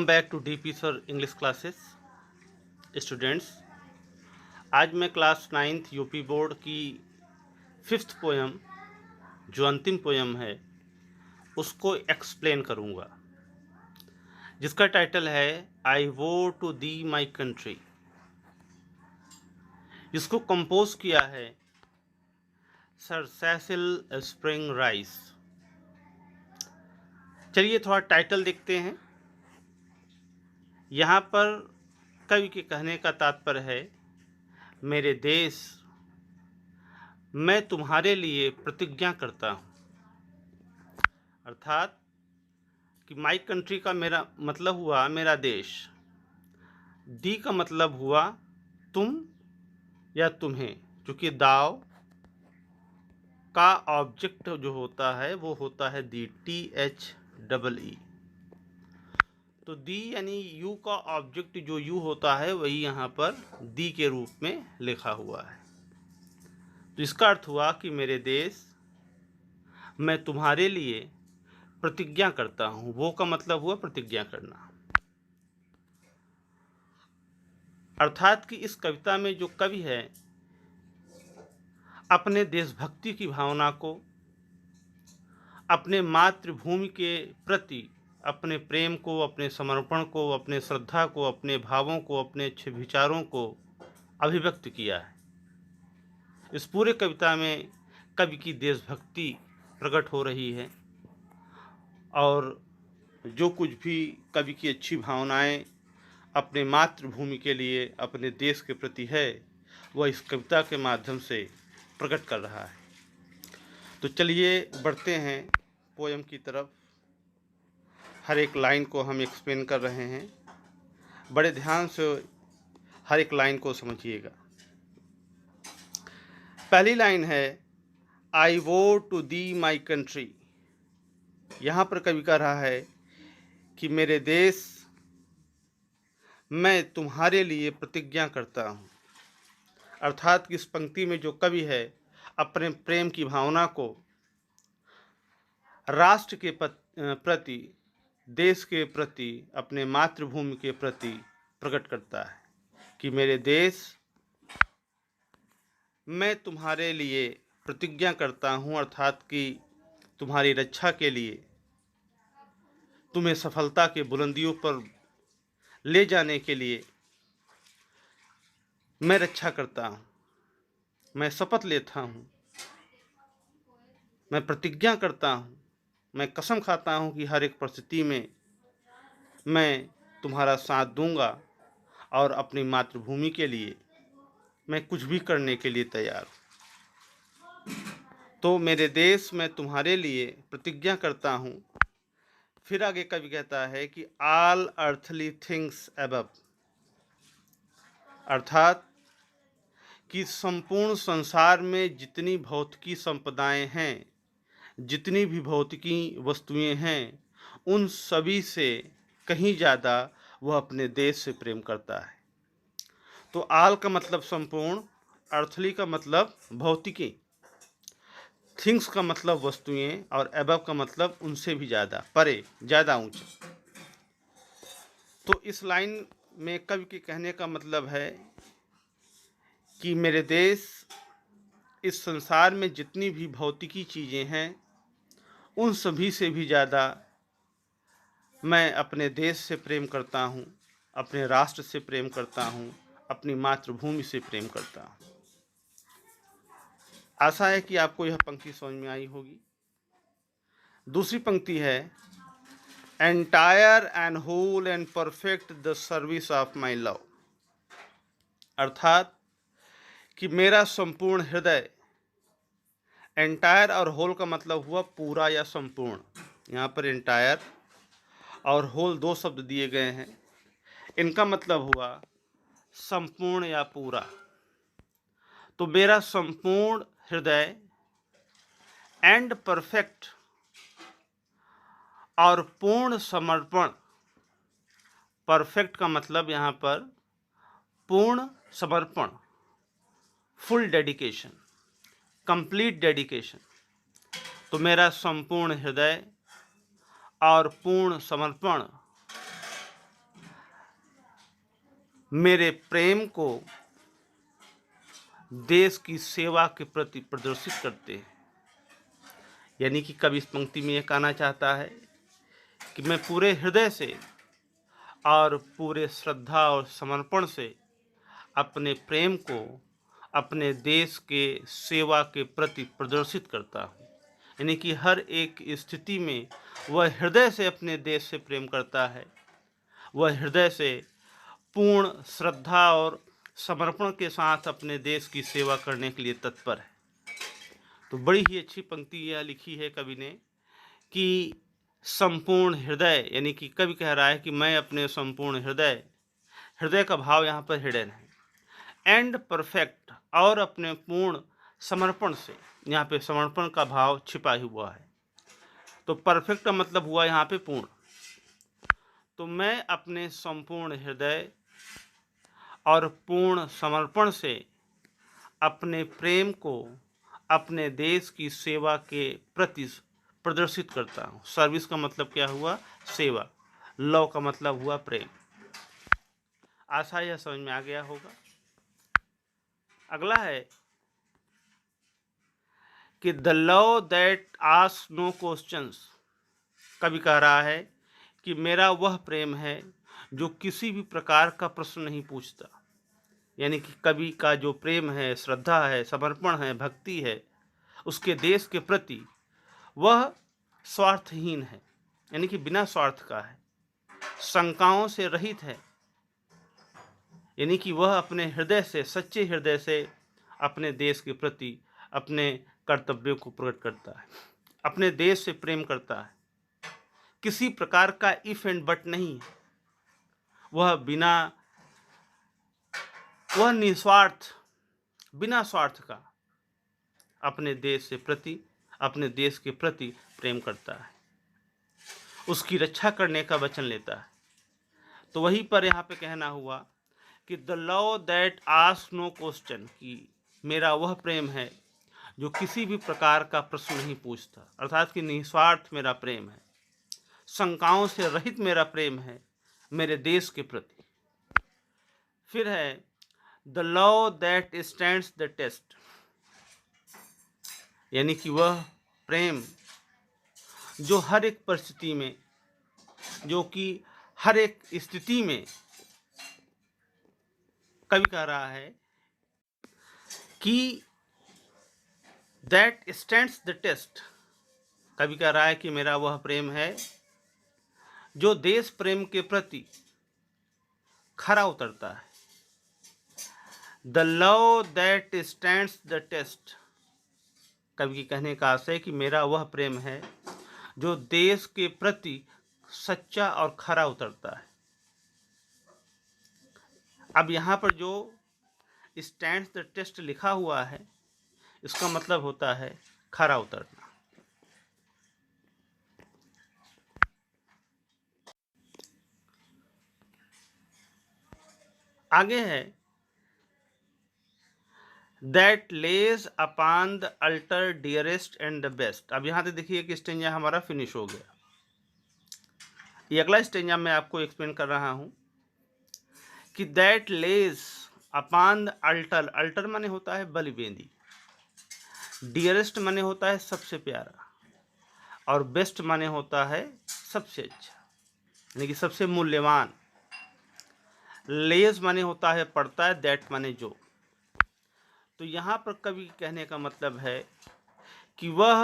Welcome back to DP sir English classes. Students, आज मैं class 9th UP board की 5th poem, जो अंतिम पोएम है, उसको एक्सप्लेन करूँगा, जिसका टाइटल है आई वो टू दी माई कंट्री। इसको कंपोज किया है सर सेसिल स्प्रिंग राइस। चलिए थोड़ा टाइटल देखते हैं। यहाँ पर कवि के कहने का तात्पर्य है, मेरे देश, मैं तुम्हारे लिए प्रतिज्ञा करता हूँ। अर्थात कि माई कंट्री का मेरा मतलब हुआ मेरा देश, दी का मतलब हुआ तुम या तुम्हें, क्योंकि दाव का ऑब्जेक्ट जो होता है वो होता है दी, THEE। तो दी यानी यू का ऑब्जेक्ट जो यू होता है वही यहाँ पर दी के रूप में लिखा हुआ है। तो इसका अर्थ हुआ कि मेरे देश, मैं तुम्हारे लिए प्रतिज्ञा करता हूँ। वो का मतलब हुआ प्रतिज्ञा करना। अर्थात कि इस कविता में जो कवि है अपने देशभक्ति की भावना को, अपने मातृभूमि के प्रति अपने प्रेम को, अपने समर्पण को, अपने श्रद्धा को, अपने भावों को, अपने अच्छे विचारों को अभिव्यक्त किया है। इस पूरे कविता में कवि की देशभक्ति प्रकट हो रही है और जो कुछ भी कवि की अच्छी भावनाएं अपने मातृभूमि के लिए, अपने देश के प्रति है, वह इस कविता के माध्यम से प्रकट कर रहा है। तो चलिए बढ़ते हैं पोएम की तरफ। हर एक लाइन को हम एक्सप्लेन कर रहे हैं, बड़े ध्यान से हर एक लाइन को समझिएगा। पहली लाइन है आई वो टू दी माई कंट्री। यहाँ पर कवि कह रहा है कि मेरे देश, मैं तुम्हारे लिए प्रतिज्ञा करता हूँ। अर्थात कि इस पंक्ति में जो कवि है अपने प्रेम की भावना को राष्ट्र के प्रति, देश के प्रति, अपने मातृभूमि के प्रति प्रकट करता है कि मेरे देश, मैं तुम्हारे लिए प्रतिज्ञा करता हूँ। अर्थात कि तुम्हारी रक्षा के लिए, तुम्हें सफलता के बुलंदियों पर ले जाने के लिए मैं रक्षा करता हूँ। मैं शपथ लेता हूँ, मैं प्रतिज्ञा करता हूँ, मैं कसम खाता हूँ कि हर एक परिस्थिति में मैं तुम्हारा साथ दूंगा और अपनी मातृभूमि के लिए मैं कुछ भी करने के लिए तैयार हूँ। तो मेरे देश, मैं तुम्हारे लिए प्रतिज्ञा करता हूँ। फिर आगे कवि कहता है कि ऑल अर्थली थिंग्स अबव। अर्थात कि संपूर्ण संसार में जितनी भौतिकी संपदाएं हैं, जितनी भी भौतिकी वस्तुएं हैं, उन सभी से कहीं ज़्यादा वह अपने देश से प्रेम करता है। तो आल का मतलब संपूर्ण, अर्थली का मतलब भौतिकी, थिंग्स का मतलब वस्तुएं और अबव का मतलब उनसे भी ज़्यादा, परे, ज़्यादा ऊंचे। तो इस लाइन में कवि के कहने का मतलब है कि मेरे देश, इस संसार में जितनी भी भौतिकी चीज़ें हैं उन सभी से भी ज़्यादा मैं अपने देश से प्रेम करता हूँ, अपने राष्ट्र से प्रेम करता हूँ, अपनी मातृभूमि से प्रेम करता हूँ। आशा है कि आपको यह पंक्ति समझ में आई होगी। दूसरी पंक्ति है entire and whole and perfect the service of my love. अर्थात कि मेरा संपूर्ण हृदय, एंटायर और होल का मतलब हुआ पूरा या संपूर्ण। यहाँ पर एंटायर और होल दो शब्द दिए गए हैं, इनका मतलब हुआ संपूर्ण या पूरा। तो मेरा संपूर्ण हृदय एंड परफेक्ट और पूर्ण समर्पण। परफेक्ट का मतलब यहाँ पर पूर्ण समर्पण, फुल डेडिकेशन, कंप्लीट डेडिकेशन। तो मेरा संपूर्ण हृदय और पूर्ण समर्पण मेरे प्रेम को देश की सेवा के प्रति प्रदर्शित करते हैं। यानी कि कवि इस पंक्ति में ये कहना चाहता है कि मैं पूरे हृदय से और पूरे श्रद्धा और समर्पण से अपने प्रेम को अपने देश के सेवा के प्रति प्रदर्शित करता हूँ। यानी कि हर एक स्थिति में वह हृदय से अपने देश से प्रेम करता है, वह हृदय से पूर्ण श्रद्धा और समर्पण के साथ अपने देश की सेवा करने के लिए तत्पर है। तो बड़ी ही अच्छी पंक्ति यह लिखी है कवि ने कि संपूर्ण हृदय, यानी कि कवि कह रहा है कि मैं अपने संपूर्ण हृदय, हृदय का भाव यहाँ पर हिडन है, एंड परफेक्ट, और अपने पूर्ण समर्पण से, यहाँ पे समर्पण का भाव छिपा हुआ है। तो परफेक्ट का मतलब हुआ यहाँ पे पूर्ण। तो मैं अपने संपूर्ण हृदय और पूर्ण समर्पण से अपने प्रेम को अपने देश की सेवा के प्रति प्रदर्शित करता हूँ। सर्विस का मतलब क्या हुआ? सेवा। लव का मतलब हुआ प्रेम। आशा यह समझ में आ गया होगा। अगला है कि the love that ask no questions. कवि कह रहा है कि मेरा वह प्रेम है जो किसी भी प्रकार का प्रश्न नहीं पूछता। यानी कि कवि का जो प्रेम है, श्रद्धा है, समर्पण है, भक्ति है उसके देश के प्रति, वह स्वार्थहीन है, यानी कि बिना स्वार्थ का है, शंकाओं से रहित है। यानी कि वह अपने हृदय से, सच्चे हृदय से अपने देश के प्रति अपने कर्तव्यों को प्रकट करता है, अपने देश से प्रेम करता है। किसी प्रकार का इफ एंड बट नहीं, वह निस्वार्थ, बिना स्वार्थ का अपने देश से प्रति, अपने देश के प्रति प्रेम करता है, उसकी रक्षा करने का वचन लेता है। तो वहीं पर यहाँ पे कहना हुआ कि the love that ask no question, कि मेरा वह प्रेम है जो किसी भी प्रकार का प्रश्न नहीं पूछता, अर्थात कि निस्वार्थ मेरा प्रेम है, शंकाओं से रहित मेरा प्रेम है मेरे देश के प्रति। फिर है the love that stands the test, यानी कि वह प्रेम जो हर एक परिस्थिति में, जो कि हर एक स्थिति में, कवि कह रहा है कि दैट स्टैंड्स द टेस्ट। कवि कह रहा है कि मेरा वह प्रेम है जो देश प्रेम के प्रति खरा उतरता है। The love that stands the test, कवि के कहने का आशय कि मेरा वह प्रेम है जो देश के प्रति सच्चा और खरा उतरता है। अब यहाँ पर जो स्टैंड्स द टेस्ट लिखा हुआ है, इसका मतलब होता है खरा उतरना। आगे है that lays upon the altar dearest and the best. अब यहाँ से देखिए कि स्टेंजा हमारा फिनिश हो गया। ये अगला स्टेंजा मैं आपको एक्सप्लेन कर रहा हूँ कि that lays upon the altar, altar माने होता है बलिवेदी, डियरेस्ट माने होता है सबसे प्यारा, और बेस्ट माने होता है सबसे अच्छा, यानी कि सबसे मूल्यवान। लेज माने होता है पड़ता है, दैट माने जो। तो यहाँ पर कवि कहने का मतलब है कि वह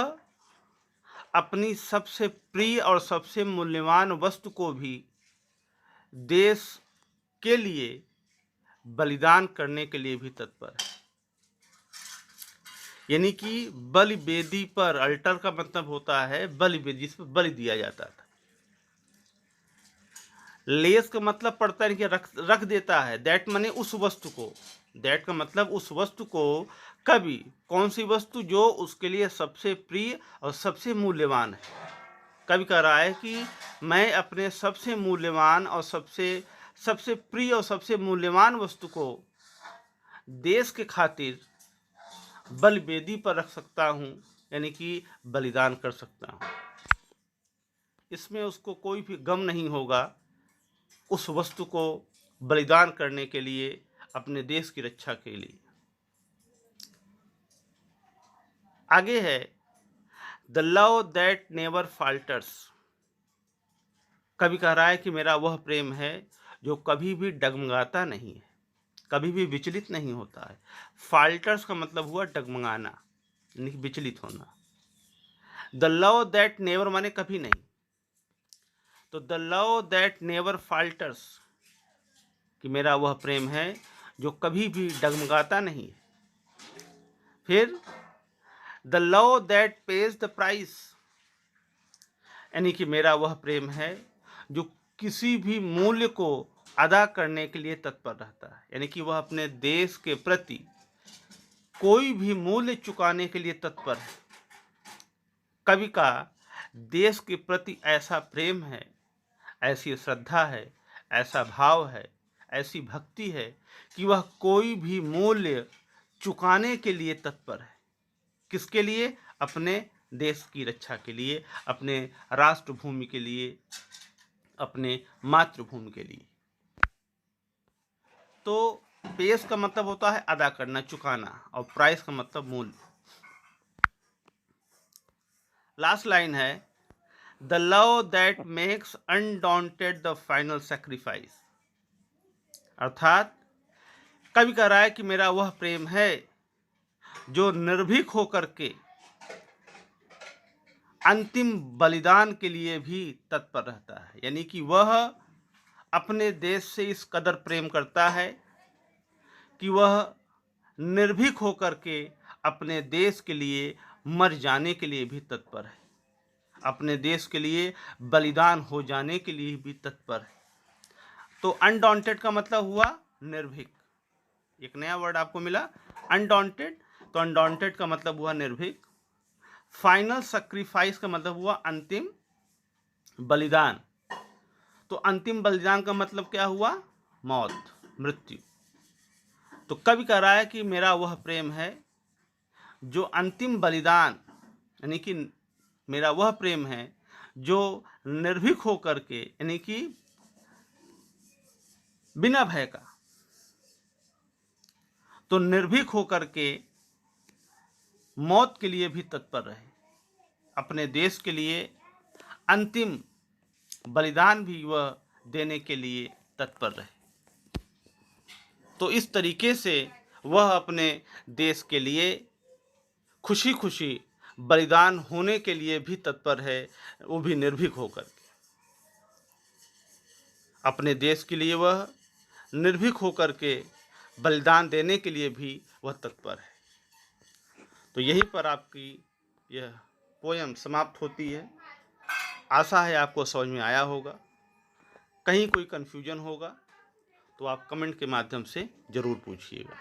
अपनी सबसे प्रिय और सबसे मूल्यवान वस्तु को भी देश के लिए बलिदान करने के लिए भी तत्पर है। यानी कि बलि वेदी पर, अल्टर का मतलब होता है बलि वेदी, जिस पर बलि दिया जाता था। लेस का मतलब पड़ता है कि रख देता है, दैट माने उस वस्तु को, दैट का मतलब उस वस्तु को, कभी कौन सी वस्तु जो उसके लिए सबसे प्रिय और सबसे मूल्यवान है। कवि कह रहा है कि मैं अपने सबसे मूल्यवान और सबसे प्रिय और सबसे मूल्यवान वस्तु को देश के खातिर बलिवेदी पर रख सकता हूँ, यानी कि बलिदान कर सकता हूँ। इसमें उसको कोई भी गम नहीं होगा उस वस्तु को बलिदान करने के लिए, अपने देश की रक्षा के लिए। आगे है द लव दैट नेवर फाल्टर्स। कवि कह रहा है कि मेरा वह प्रेम है जो कभी भी डगमगाता नहीं है, कभी भी विचलित नहीं होता है। फाल्टर्स का मतलब हुआ डगमगाना, यानी विचलित होना। द लव दैट नेवर माने कभी नहीं, तो द लव दैट नेवर फाल्टर्स कि मेरा वह प्रेम है जो कभी भी डगमगाता नहीं है। फिर the love that page the price, यानी कि मेरा वह प्रेम है जो किसी भी मूल्य को अदा करने के लिए तत्पर रहता है, यानी कि वह अपने देश के प्रति कोई भी मूल्य चुकाने के लिए तत्पर है। कवि का देश के प्रति ऐसा प्रेम है, ऐसी श्रद्धा है, ऐसा भाव है, ऐसी भक्ति है कि वह कोई भी मूल्य चुकाने के लिए तत्पर है। किसके लिए? अपने देश की रक्षा के लिए, अपने राष्ट्रभूमि के लिए, अपने मातृभूमि के लिए। तो पेश का मतलब होता है अदा करना, चुकाना, और प्राइस का मतलब मूल्य। लास्ट लाइन है the love that makes undaunted the final sacrifice. अर्थात कवि कह रहा है कि मेरा वह प्रेम है जो निर्भीक होकर के अंतिम बलिदान के लिए भी तत्पर रहता है, यानी कि वह अपने देश से इस कदर प्रेम करता है कि वह निर्भीक होकर के अपने देश के लिए मर जाने के लिए भी तत्पर है, अपने देश के लिए बलिदान हो जाने के लिए भी तत्पर है। तो अनडॉन्टेड का मतलब हुआ निर्भीक। एक नया वर्ड आपको मिला, अनडॉन्टेड। तो अनडॉन्टेड का मतलब हुआ निर्भीक। फाइनल सैक्रिफाइस का मतलब हुआ अंतिम बलिदान। तो अंतिम बलिदान का मतलब क्या हुआ? मौत, मृत्यु। तो कवि कह रहा है कि मेरा वह प्रेम है जो अंतिम बलिदान, यानी कि मेरा वह प्रेम है जो निर्भीक होकर के, यानी कि बिना भय का, तो निर्भीक होकर के मौत के लिए भी तत्पर रहे, अपने देश के लिए अंतिम बलिदान भी वह देने के लिए तत्पर रहे। तो इस तरीके से वह अपने देश के लिए खुशी खुशी बलिदान होने के लिए भी तत्पर है, वो भी निर्भीक होकर के। अपने देश के लिए वह निर्भीक होकर के बलिदान देने के लिए भी वह तत्पर है। तो यहीं पर आपकी यह पोयम समाप्त होती है। आशा है आपको समझ में आया होगा। कहीं कोई कन्फ्यूजन होगा तो आप कमेंट के माध्यम से ज़रूर पूछिएगा।